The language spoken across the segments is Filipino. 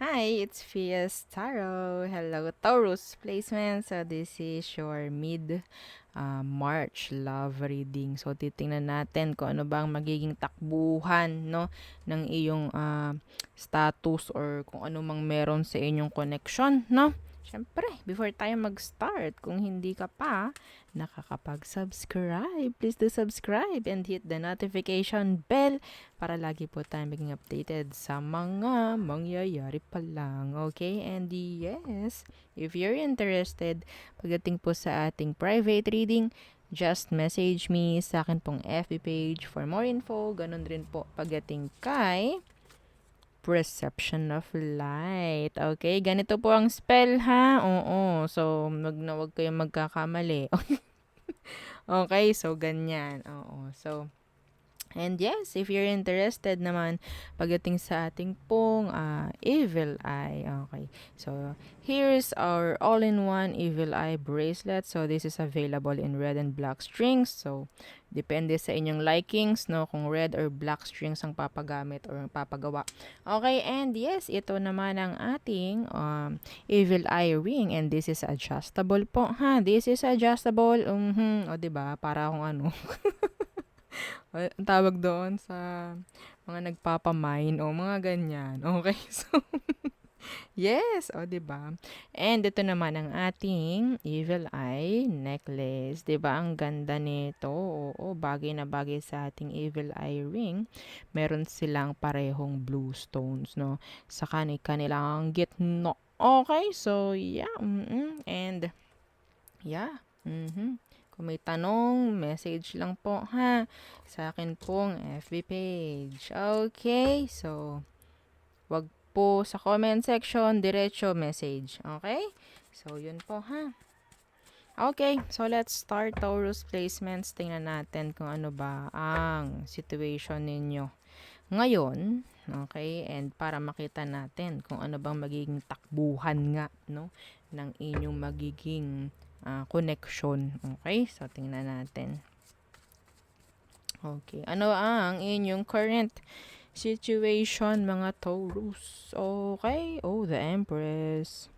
Hi, it's Fias Taro. Hello, Taurus placement. So, this is your March love reading. So, titingnan natin kung ano bang magiging takbuhan, no, ng iyong status or kung ano mang meron sa inyong connection, no? Siyempre, before tayo mag-start, kung hindi ka pa nakakapag-subscribe, please do subscribe and hit the notification bell para lagi po tayo maging updated sa mga mangyayari pa lang. Okay? And yes, if you're interested, pagdating po sa ating private reading, just message me sa akin pong FB page for more info. Ganun rin po pagdating kay Perception of Light. Okay? Ganito po ang spell ha. Oo. So, wag kayong magkakamali. Okay? So, ganyan. Oo. So, and yes, if you're interested naman pagdating sa ating pong Evil Eye. Okay. So, here's our all-in-one Evil Eye bracelet. So, this is available in red and black strings. So, depende sa inyong likings, no? Kung red or black strings ang papagamit or papagawa. Okay, and yes, ito naman ang ating Evil Eye ring. And this is adjustable po, ha? This is adjustable. O, diba? Para kung ano. Ang tawag doon sa mga nagpapamine o mga ganyan. Okay, so yes, o 'di ba? And ito naman ang ating Evil Eye necklace, 'di ba? Ang ganda nito. Oo, bagay na bagay sa ating Evil Eye ring. Meron silang parehong blue stones, no? Sa kanilang gitno. Okay, so yeah. And yeah. Kung may tanong, message lang po ha sa akin pong FB page. Okay, so wag po sa comment section, diretso message. Okay? So, yun po ha. Okay, so let's start Taurus placements. Tingnan natin kung ano ba ang situation ninyo ngayon. Okay, and para makita natin kung ano bang magiging takbuhan nga, no, ng inyong magiging connection. Okay, so tingnan natin. Okay, ano ang inyong current situation, mga Taurus? Okay, oh, the Empress.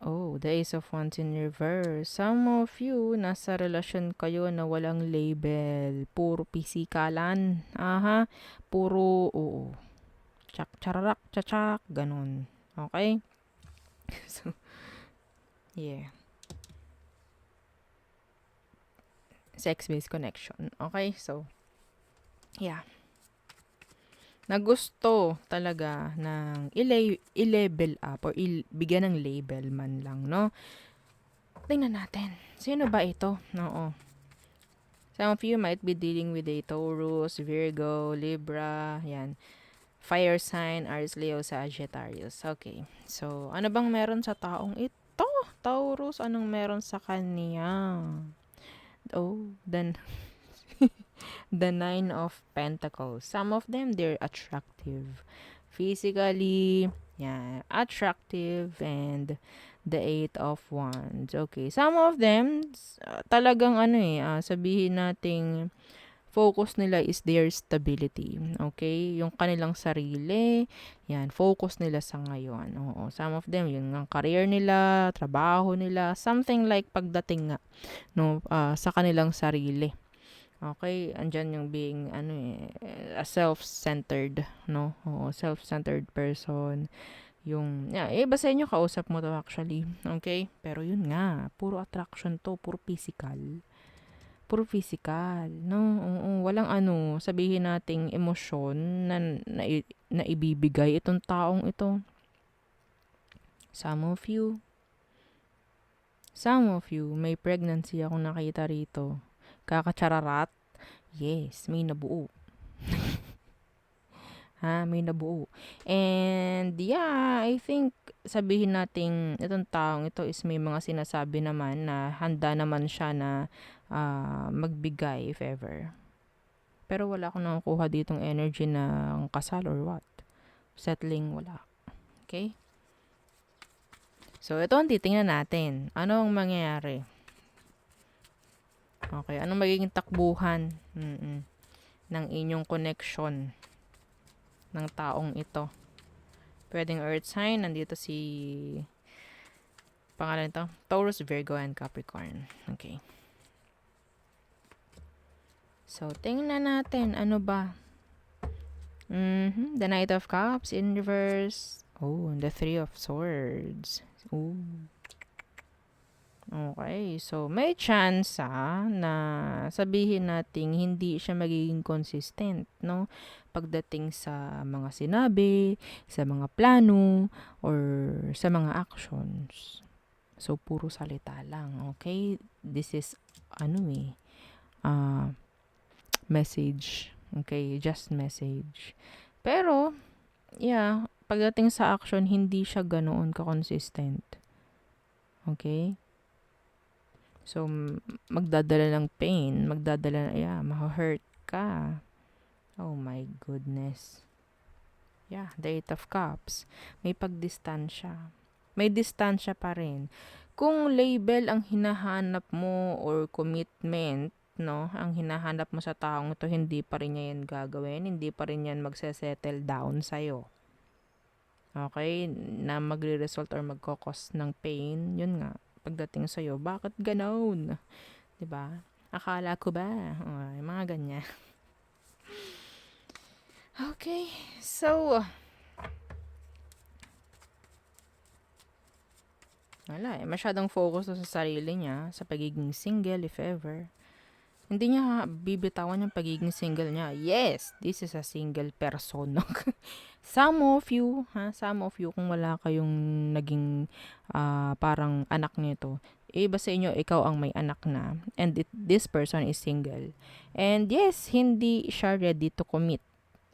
Oh, the Ace of Wands in reverse. Some of you, nasa relasyon kayo na walang label. Puro pisikalan. Aha. Puro, oo. Tsak, chararak, tsak, ganun. Okay? So, yeah. Sex-based connection. Okay? So, yeah. Na gusto talaga ng i-level up or bigyan ng label man lang, no? Tingnan natin. Sino ba ito? Oo. Some of you might be dealing with a Taurus, Virgo, Libra, yan. Fire sign, Aries, Leo, Sagittarius. Okay. So, ano bang meron sa taong ito? Taurus, anong meron sa kanya? Oh, then the Nine of Pentacles. Some of them, they're attractive. Physically, yeah, attractive, and the Eight of Wands. Okay. Some of them, talagang sabihin nating focus nila is their stability. Okay? Yung kanilang sarili, yan, focus nila sa ngayon. Oo. Some of them, yung career nila, trabaho nila, something like pagdating nga, no, sa kanilang sarili. Okay, andyan yung being a self-centered, no? Oo, self-centered person. Yung iba sa inyo kausap mo to actually. Okay? Pero yun nga, puro attraction to, puro physical, no? Oo, walang sabihin nating emosyon na ibibigay itong taong ito. Some of you, may pregnancy akong nakita rito. Kakatsararat. Yes, may nabuo. May nabuo. And yeah, I think sabihin nating itong taong ito is may mga sinasabi naman na handa naman siya na magbigay if ever. Pero wala akong nakukuha ditong energy ng kasal or what. Settling, wala. Okay? So, ito ang titingnan natin. Ano ang mangyayari? Okay, anong magiging takbuhan ng inyong connection ng taong ito? Pwedeng earth sign. Nandito si, pangalan ito, Taurus, Virgo, and Capricorn. Okay. So, tingnan natin. Ano ba? The Knight of Cups in reverse. Oh, and the Three of Swords. Oh. Okay. So, may chance na sabihin nating hindi siya magiging consistent, no? Pagdating sa mga sinabi, sa mga plano, or sa mga actions. So, puro salita lang. Okay? This is, message. Okay? Just message. Pero, yeah, pagdating sa action, hindi siya ganoon ka-consistent. Okay? So, magdadala ng pain, ma-hurt ka. Oh my goodness. Yeah, the Eight of Cups. May pagdistansya. May distansya pa rin. Kung label ang hinahanap mo or commitment, no, ang hinahanap mo sa taong ito, hindi pa rin niya yan gagawin, hindi pa rin yan magse-settle down sa'yo. Okay? Na magre-result or magkakos ng pain, yun nga, pagdating sa'yo, bakit ganoon? Diba? Akala ko ba? Mga ganyan. Okay, so, masyadong focus sa sarili niya, sa pagiging single, if ever. Hindi niya bibitawan yung pagiging single niya. Yes, this is a single person. Some of you, kung wala kayong naging parang anak nito, iba sa inyo, ikaw ang may anak na. And this person is single. And yes, hindi siya ready to commit.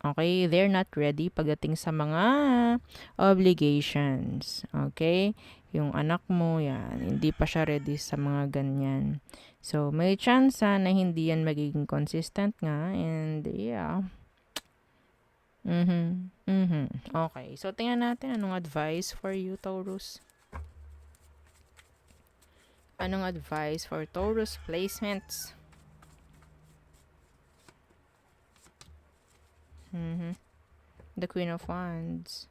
Okay? They're not ready pagdating sa mga obligations. Okay? Yung anak mo, yan, hindi pa siya ready sa mga ganyan. So, may chance na hindi yan magiging consistent nga. And, yeah. Okay. So, tingnan natin anong advice for you, Taurus. Anong advice for Taurus placements? The Queen of Wands.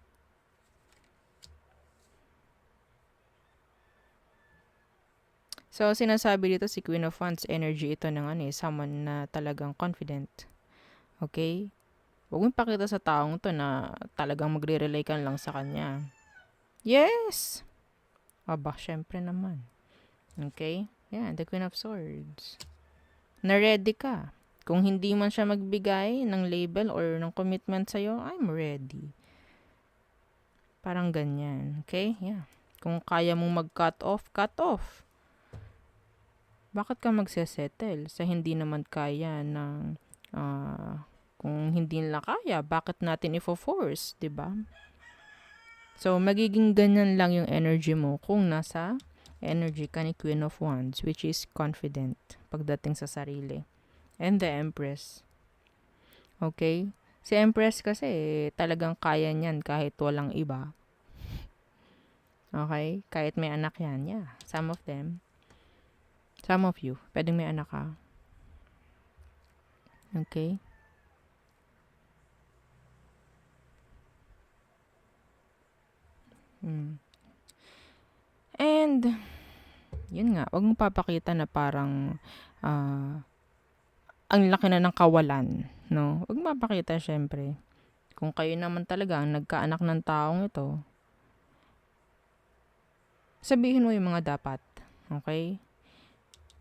So, sinasabi dito si Queen of Wands, energy ito ng someone na talagang confident. Okay? Huwag mong pakita sa taong to na talagang magre-rely ka lang sa kanya. Yes! Aba, syempre naman. Okay? Yeah, the Queen of Swords. Na-ready ka. Kung hindi man siya magbigay ng label or ng commitment sa'yo, I'm ready. Parang ganyan. Okay? Yeah. Kung kaya mong mag-cut off, cut off. Bakit ka magsesettle sa hindi naman kaya ng kung hindi nila kaya, bakit natin ifo-force, 'di ba? So, magiging ganyan lang yung energy mo kung nasa energy ka ni Queen of Wands, which is confident pagdating sa sarili. And the Empress. Okay? Si Empress kasi talagang kaya niyan kahit walang iba. Okay? Kahit may anak yan. Yeah, some of them. Some of you, pwedeng may anak ka. Okay? And, yun nga, huwag mong papakita na parang ang laki na ng kawalan, no? Huwag mong papakita, syempre. Kung kayo naman talaga ang nagkaanak ng taong ito, sabihin mo yung mga dapat. Okay?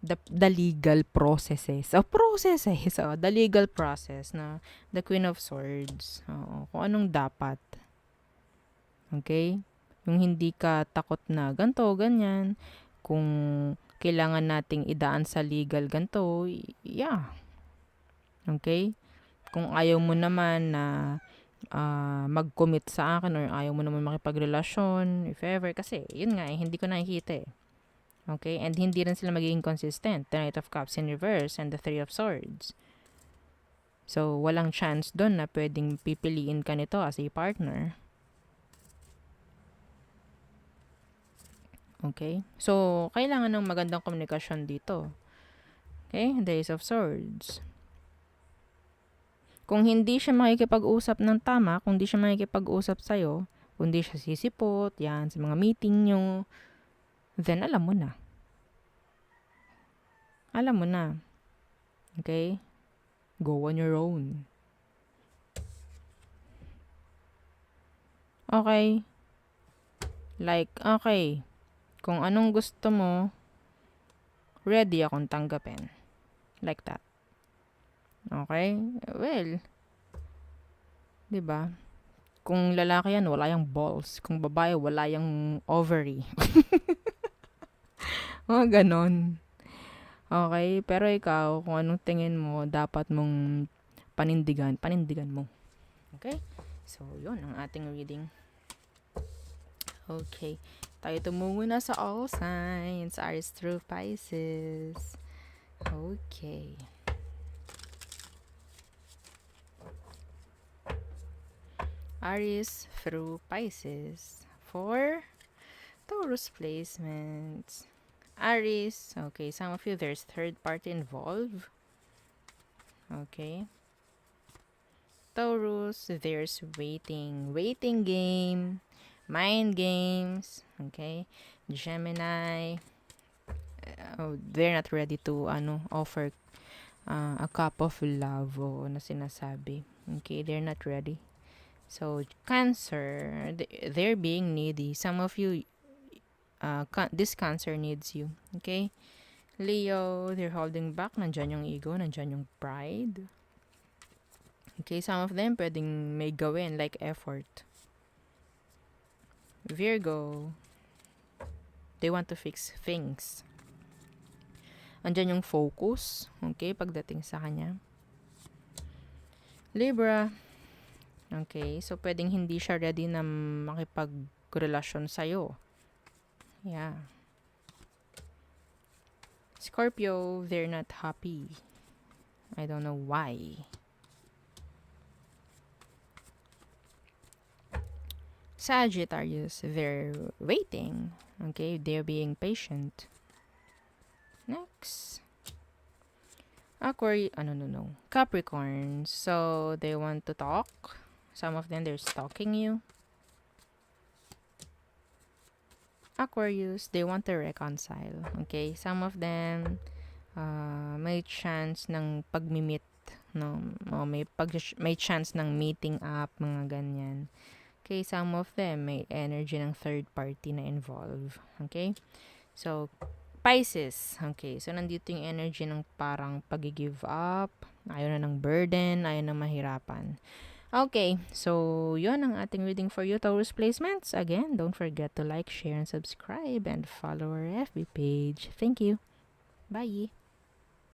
The legal processes. So, the legal process na the Queen of Swords. Oo, kung anong dapat. Okay? Yung hindi ka takot na ganto, ganyan. Kung kailangan nating idaan sa legal ganto, yeah. Okay? Kung ayaw mo naman na mag-commit sa akin or ayaw mo naman makipagrelasyon, if ever, kasi yun nga, hindi ko nakikita eh. Okay? And hindi rin sila magiging consistent. The Knight of Cups in reverse and the Three of Swords. So, walang chance doon na pwedeng pipiliin ka nito as a partner. Okay? So, kailangan ng magandang komunikasyon dito. Okay? The Ace of Swords. Kung hindi siya makikipag-usap ng tama, kung hindi siya makikipag-usap sa'yo, kung di siya sisipot, yan, sa mga meeting nyo, then alam mo na. Alam mo na. Okay? Go on your own. Okay? Like, okay, kung anong gusto mo, ready akong tanggapin. Like that. Okay? Well, 'di ba? Kung lalaki yan, wala yung balls. Kung babae, wala yung ovary. Mga ganon. Okay? Pero ikaw, kung anong tingin mo, dapat mong panindigan mo. Okay? So, yun ang ating reading. Okay. Tayo tumungo na sa all signs. Aries through Pisces. Okay. Aries through Pisces for Taurus placements. Aries, okay, some of you, there's third party involved. Okay. Taurus, there's waiting game, mind games. Okay. Gemini, they're not ready to offer a cup of love na sinasabi. Okay, they're not ready. So, Cancer, they're being needy. Some of you, this Cancer needs you. Okay? Leo, they're holding back. Nandyan yung ego, nandyan yung pride. Okay, some of them pwedeng may gawin, like effort. Virgo, they want to fix things. Andyan yung focus. Okay, pagdating sa kanya. Libra, okay, so pwedeng hindi siya ready na makipagrelasyon sa'yo. Yeah. Scorpio, they're not happy. I don't know why. Sagittarius, they're waiting. Okay, they're being patient. Next. Capricorn, so they want to talk. Some of them, they're stalking you. Aquarius, they want to reconcile. Okay, some of them, may chance ng pag-meet, no? May chance ng meeting up, mga ganyan. Okay, some of them, may energy ng third party na involved. Okay, so Pisces, okay, so nandito yung energy ng parang pag-give up, ayaw na ng burden, ayaw na mahirapan. Okay, so yun ang ating reading for you, Taurus placements. Again, don't forget to like, share, and subscribe, and follow our FB page. Thank you. Bye.